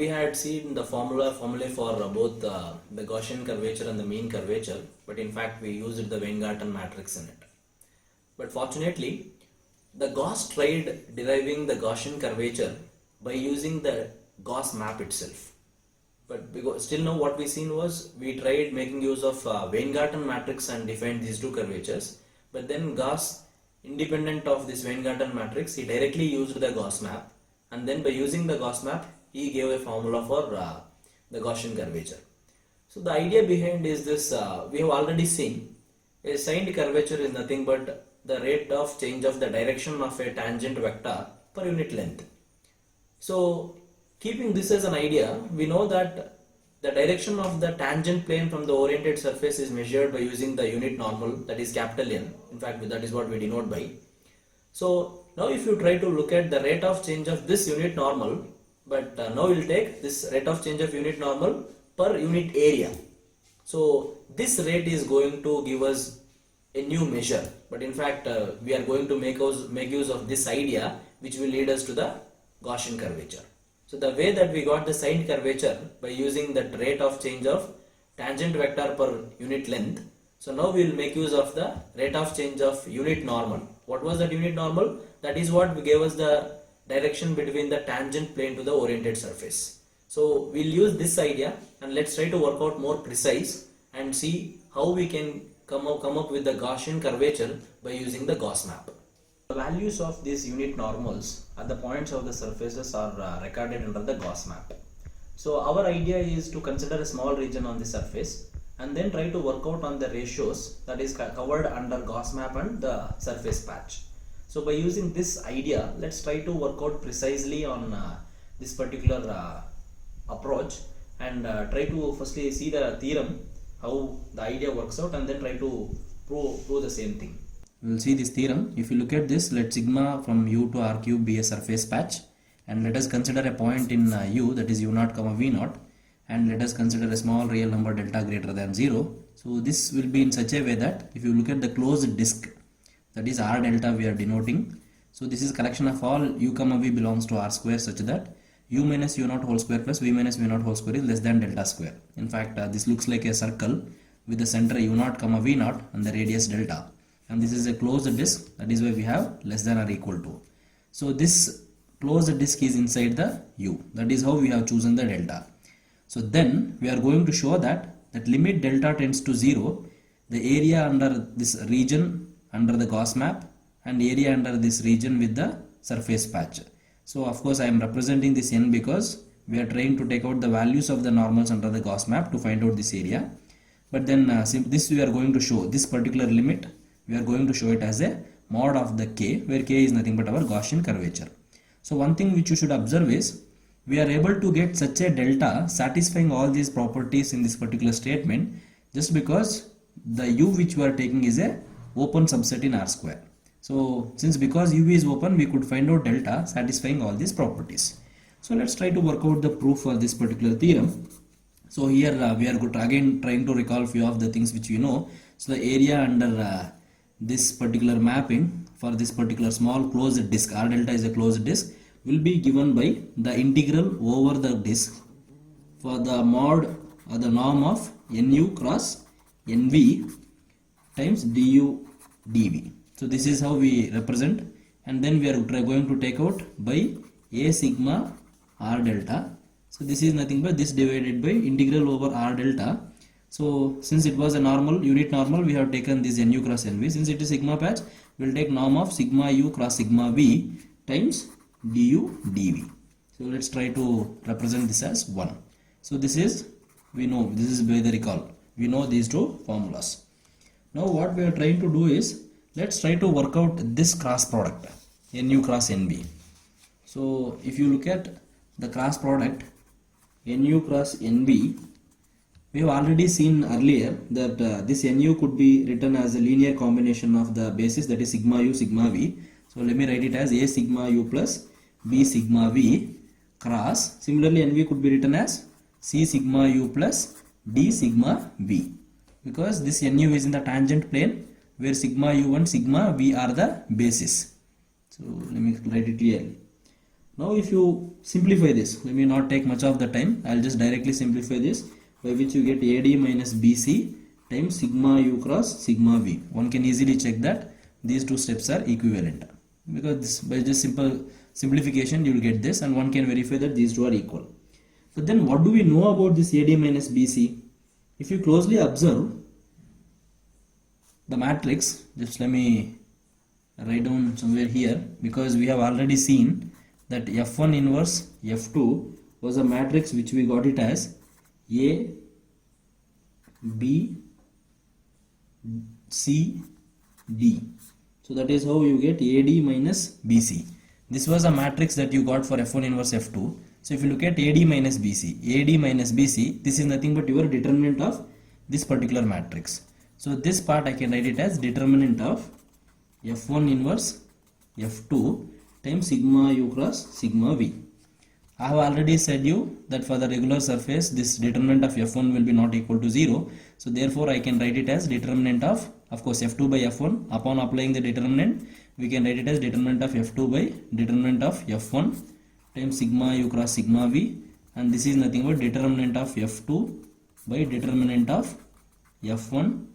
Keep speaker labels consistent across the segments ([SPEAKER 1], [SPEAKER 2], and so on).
[SPEAKER 1] had seen the formulae for both the Gaussian curvature and the mean curvature, but in fact we used the Weingarten matrix in it. But fortunately, the Gauss tried deriving the Gaussian curvature by using the Gauss map itself. But still now what we seen was, we tried making use of Weingarten matrix and defined these two curvatures. But then Gauss, independent of this Weingarten matrix, he directly used the Gauss map, and then by using the Gauss map he gave a formula for the Gaussian curvature. So the idea behind is this, we have already seen a signed curvature is nothing but the rate of change of the direction of a tangent vector per unit length. So keeping this as an idea, we know that the direction of the tangent plane from the oriented surface is measured by using the unit normal, that is capital N. In fact, that is what we denote by. So now if you try to look at the rate of change of this unit normal, but now we will take this rate of change of unit normal per unit area. So this rate is going to give us a new measure, but in fact we are going to make use of this idea, which will lead us to the Gaussian curvature. So the way that we got the signed curvature by using that rate of change of tangent vector per unit length. So now we will make use of the rate of change of unit normal. What was that unit normal? That is what gave us the direction between the tangent plane to the oriented surface. So we'll use this idea, and let's try to work out more precise and see how we can come up with the Gaussian curvature by using the Gauss map. The values of these unit normals at the points of the surfaces are recorded under the Gauss map. So our idea is to consider a small region on the surface and then try to work out on the ratios that is covered under Gauss map and the surface patch. So by using this idea, let's try to work out precisely on this particular approach, and try to firstly see the theorem, how the idea works out, and then try to prove the same thing. We will see this theorem. If you look at this, let sigma from u to r cube be a surface patch, and let us consider a point in u, that is u0 comma v0, and let us consider a small real number delta greater than 0. So this will be in such a way that if you look at the closed disk, that is r delta we are denoting. So this is collection of all u comma v belongs to r square, such that u minus u0 whole square plus v minus v0 whole square is less than delta square. In fact, this looks like a circle with the center u0 comma v0 and the radius delta, and this is a closed disk, that is why we have less than or equal to. So this closed disk is inside the u, that is how we have chosen the delta. So then we are going to show that limit delta tends to 0, the area under this region under the Gauss map and area under this region with the surface patch. So of course I am representing this n because we are trying to take out the values of the normals under the Gauss map to find out this area. But then this we are going to show, this particular limit we are going to show it as a mod of the k, where k is nothing but our Gaussian curvature. So one thing which you should observe is, we are able to get such a delta satisfying all these properties in this particular statement just because the u which we are taking is a open subset in R square. So because u is open, we could find out delta satisfying all these properties. So let's try to work out the proof for this particular theorem. So here we are again trying to recall few of the things which we know. So the area under this particular mapping for this particular small closed disk, R delta is a closed disk, will be given by the integral over the disk for the mod or the norm of nu cross nv times du dv. So this is how we represent, and then we are going to take out by a sigma r delta. So this is nothing but this divided by integral over r delta. So since it was a normal, unit normal, we have taken this nu cross nv. Since it is sigma patch, we will take norm of sigma u cross sigma v times du dv. So let's try to represent this as 1. So this is, we know, this is by the recall, we know these two formulas. Now what we are trying to do is, let's try to work out this cross product, nu cross nv. So if you look at the cross product nu cross nv, we have already seen earlier that this nu could be written as a linear combination of the basis, that is sigma u sigma v. So let me write it as a sigma u plus b sigma v cross. Similarly nv could be written as c sigma u plus d sigma v, because this nu is in the tangent plane where sigma u and sigma v are the basis. So let me write it clearly.
[SPEAKER 2] Now if you simplify this, let me not take much of the time, I'll just directly simplify this, by which you get AD minus BC times sigma u cross sigma v. One can easily check that these two steps are equivalent, because this, by just simple simplification you will get this, and one can verify that these two are equal. But then what do we know about this AD minus BC? If you closely observe the matrix, just let me write down somewhere here, because we have already seen that F1 inverse F2 was a matrix which we got it as A, B, C, D. So that is how you get AD minus BC. This was a matrix that you got for F1 inverse F2. So if you look at AD minus BC, this is nothing but your determinant of this particular matrix. So this part I can write it as determinant of F1 inverse F2 times sigma u cross sigma v. I have already said you that for the regular surface this determinant of F1 will be not equal to 0. So therefore I can write it as determinant of course F2 by F1. Upon applying the determinant, we can write it as determinant of F2 by determinant of F1 times sigma u cross sigma v, and this is nothing but determinant of F2 by determinant of F1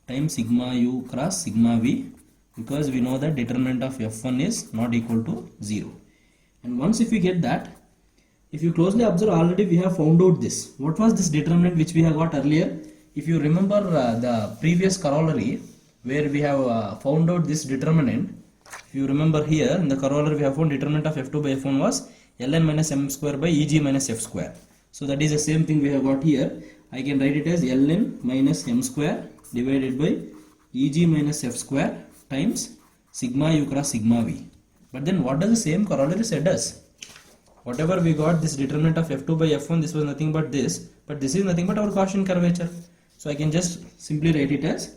[SPEAKER 2] times sigma u cross sigma v, because we know that determinant of F1 is not equal to 0. And once if we get that, if you closely observe, already we have found out this. What was this determinant which we have got earlier? If you remember the previous corollary where we have found out this determinant, if you remember here in the corollary we have found determinant of F2 by F1 was ln minus m square by Eg minus f square. So that is the same thing we have got here. I can write it as ln minus m square divided by Eg minus f square times sigma u cross sigma v. But then what does the same corollary said us? Whatever we got this determinant of F2 by F1, this was nothing but this, but this is nothing but our Gaussian curvature. So I can just simply write it as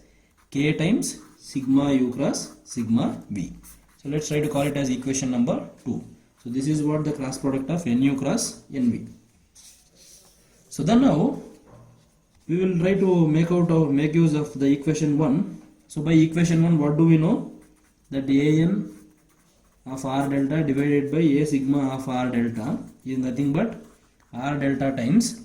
[SPEAKER 2] k times sigma u cross sigma v. So let's try to call it as equation number 2. So this is what the cross product of nu cross nv. So then now we will try to make use of the equation 1. So by equation 1, what do we know? That an of r delta divided by a sigma of r delta is nothing but r delta times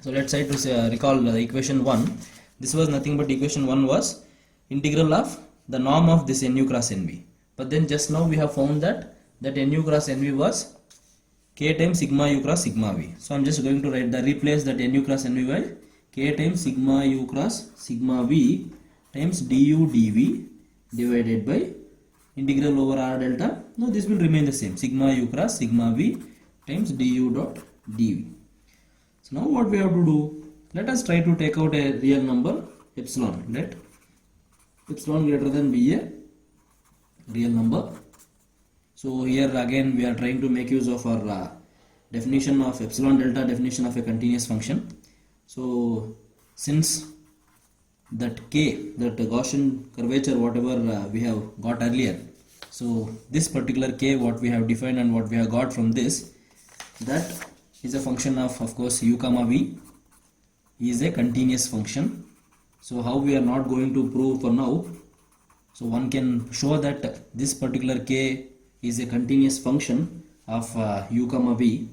[SPEAKER 2] so let's try to recall the equation 1. This was nothing but equation 1 was integral of the norm of this nu cross nv. But then just now we have found that nu cross nv was k times sigma u cross sigma v. So I'm just going to replace that nu cross nv by k times sigma u cross sigma v times du dv divided by integral over r delta. Now this will remain the same, sigma u cross sigma v times du dot dv. So now what we have to do, let us try to take out a real number epsilon. Let epsilon greater than be a real number. So here again we are trying to make use of our definition of epsilon delta, definition of a continuous function. So since that k, that Gaussian curvature whatever we have got earlier, so this particular k what we have defined and what we have got from this, that is a function of course u comma v is a continuous function. So how we are not going to prove for now, so one can show that this particular k is a continuous function of u comma v.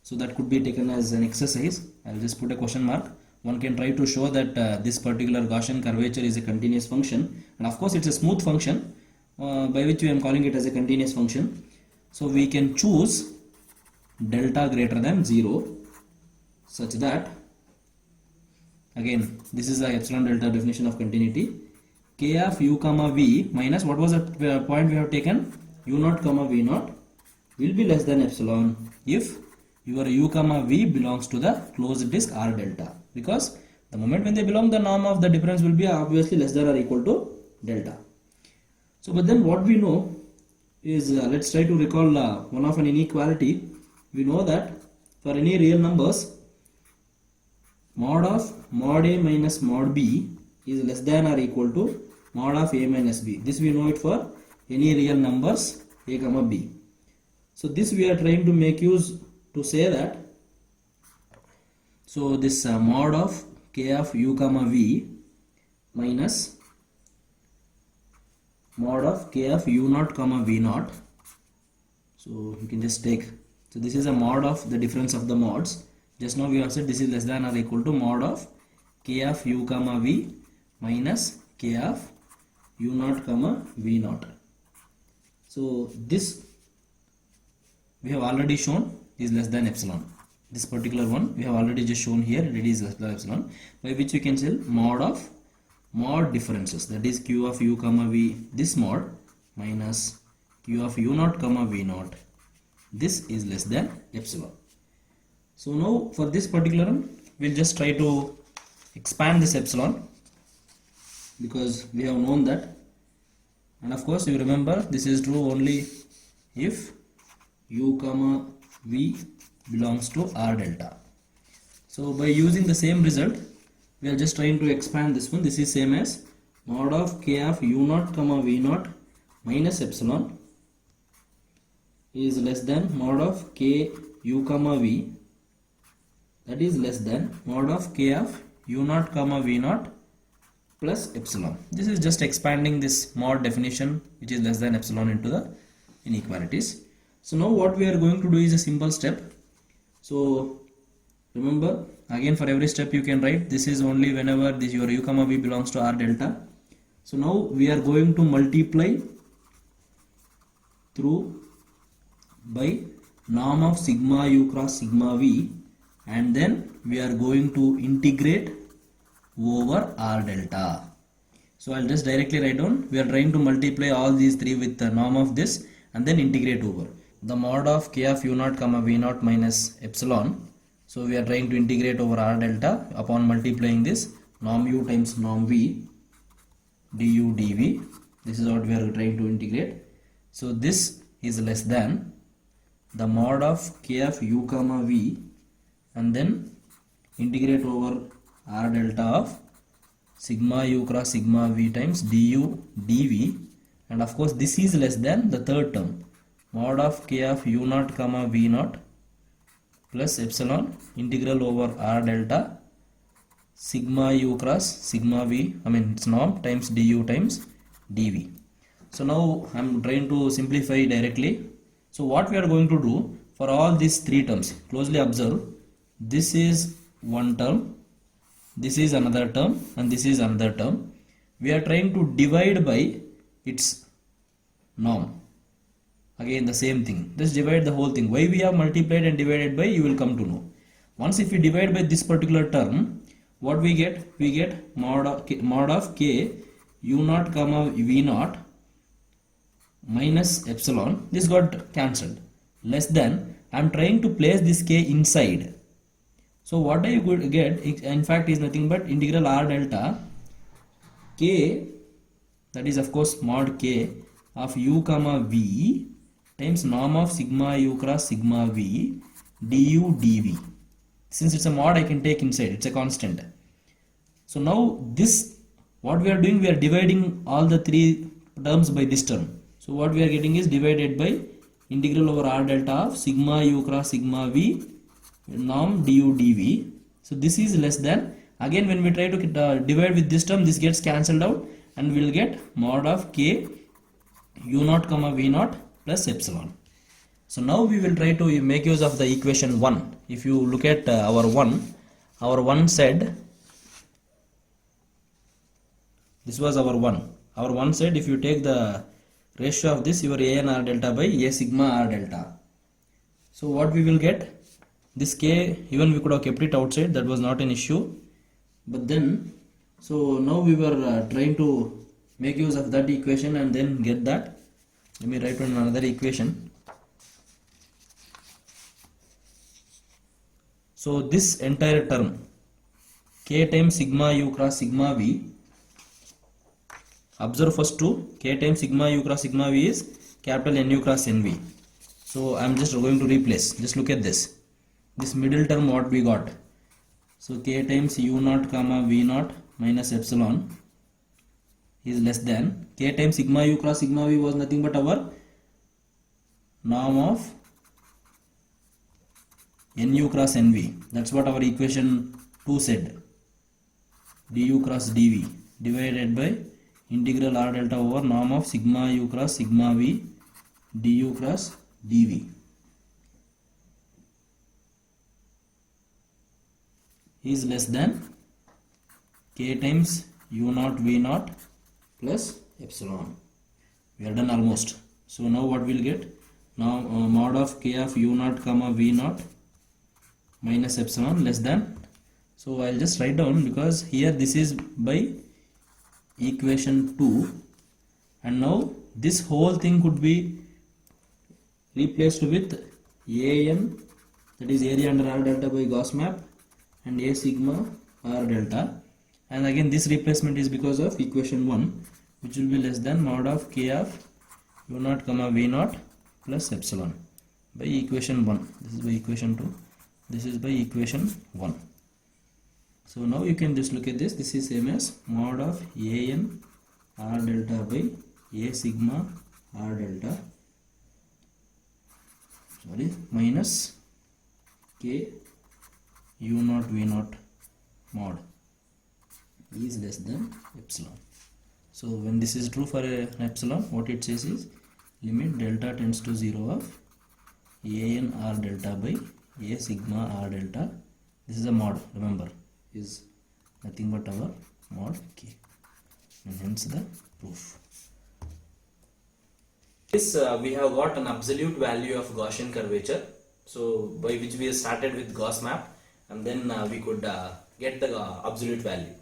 [SPEAKER 2] So that could be taken as an exercise. I'll just put a question mark. One can try to show that this particular Gaussian curvature is a continuous function, and of course it's a smooth function by which I am calling it as a continuous function. So we can choose delta greater than 0 such that, again this is the epsilon delta definition of continuity, k of u comma v minus what was the point we have taken, u naught comma v naught will be less than epsilon if your u comma v belongs to the closed disk r delta, because the moment when they belong, the norm of the difference will be obviously less than or equal to delta. So but then what we know is, let's try to recall one of an inequality. We know that for any real numbers, mod of mod a minus mod b is less than or equal to mod of a minus b. This we know it for any real numbers a comma b. So this we are trying to make use to say that, so this mod of k of u comma v minus mod of k of u naught comma v naught. So you can just take, so this is a mod of the difference of the mods. Just now we have said this is less than or equal to mod of k of u comma v minus k of u naught comma v naught. So this we have already shown is less than epsilon. This particular one we have already just shown here, it is less than epsilon, by which we can say mod of mod differences, that is q of u comma v this mod minus q of u naught comma v naught, this is less than epsilon. So now for this particular one we'll just try to expand this epsilon, because we have known that, and of course you remember this is true only if u comma v belongs to r delta. So by using the same result we are just trying to expand this one. This is same as mod of k of u naught comma v naught minus epsilon is less than mod of k u comma v, that is less than mod of k of u naught comma v naught plus epsilon. This is just expanding this mod definition which is less than epsilon into the inequalities. So now what we are going to do is a simple step. So remember, again for every step you can write this is only whenever this your u comma v belongs to r delta. So now we are going to multiply through by norm of sigma u cross sigma v, and then we are going to integrate over r delta. So I'll just directly write down, we are trying to multiply all these three with the norm of this and then integrate over the mod of k of u naught comma v naught minus epsilon. So we are trying to integrate over r delta upon multiplying this norm u times norm v du dv. This is what we are trying to integrate. So this is less than the mod of k of u comma v and then integrate over r delta of sigma u cross sigma v times du dv, and of course this is less than the third term mod of k of u naught comma v naught plus epsilon integral over r delta sigma u cross sigma v, I mean its norm, times du times dv. So now I am trying to simplify directly. So what we are going to do for all these three terms, closely observe, this is one term, this is another term, and this is another term. We are trying to divide by its norm. Again the same thing, just divide the whole thing. Why we have multiplied and divided by, you will come to know. Once if we divide by this particular term, what we get? We get mod of k u naught comma v naught minus epsilon, this got cancelled, less than, I am trying to place this k inside. So what I could get in fact is nothing but integral r delta k, that is of course mod k of u comma v times norm of sigma u cross sigma v du dv. Since it's a mod I can take inside, it's a constant. So now this, what we are doing, we are dividing all the three terms by this term. So what we are getting is divided by integral over r delta of sigma u cross sigma v norm du dv. So this is less than, again when we try to divide with this term, this gets cancelled out and we will get mod of k u naught comma v naught plus epsilon. So now we will try to make use of the equation 1. If you look at our 1 said, this was our 1. Our 1 said if you take the ratio of this, your a n r delta by a sigma r delta. So what we will get, this k, even we could have kept it outside, that was not an issue. But then, so now we were trying to make use of that equation and then get that. Let me write down another equation. So this entire term k times sigma u cross sigma v, observe first to k times sigma u cross sigma v is capital Nu cross Nv. So I am just going to replace, just look at this middle term what we got. So k times u naught comma v naught minus epsilon is less than k times sigma u cross sigma v was nothing but our norm of Nu cross Nv. That's what our equation 2 said. Du cross dv divided by integral r delta over norm of sigma u cross sigma v du cross dv is less than k times u naught v naught plus epsilon. We are done almost. So now what we'll get? Now mod of k of u naught comma v naught minus epsilon less than. So I'll just write down, because here this is by equation 2, and now this whole thing could be replaced with an, that is area under R delta by Gauss map, and a sigma R delta, and again this replacement is because of equation 1, which will be less than mod of k of u naught comma v naught plus epsilon by equation 1. This is by equation 2, this is by equation 1. So now you can just look at this. This is same as mod of an R delta by a sigma R delta, sorry, minus k u naught v naught mod is less than epsilon. So when this is true for an epsilon, what it says is limit delta tends to 0 of an R delta by a sigma R delta. This is a mod, remember, is nothing but our mod k, and hence the proof.
[SPEAKER 1] This we have got an absolute value of Gaussian curvature, so by which we started with Gauss map, and then we could get the absolute value.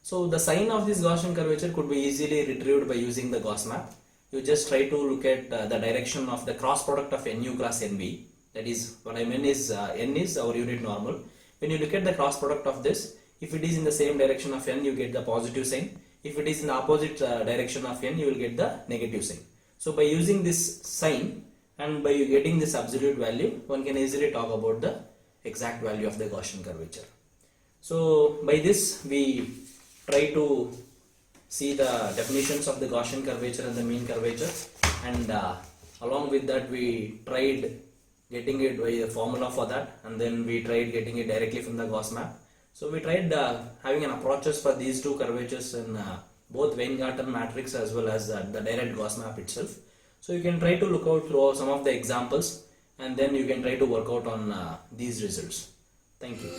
[SPEAKER 1] So the sign of this Gaussian curvature could be easily retrieved by using the Gauss map. You just try to look at the direction of the cross product of nu cross nv. That is, what I mean is n is our unit normal. When you look at the cross product of this, if it is in the same direction of n, you get the positive sign. If it is in the opposite direction of n, you will get the negative sign. So by using this sign and by getting this absolute value, one can easily talk about the exact value of the Gaussian curvature. So by this we try to see the definitions of the Gaussian curvature and the mean curvature, and along with that we tried getting it by the formula for that, and then we tried getting it directly from the Gauss map. So we tried having an approaches for these two curvatures in both Weingarten matrix as well as the direct Gauss map itself. So you can try to look out through some of the examples, and then you can try to work out on these results. Thank you.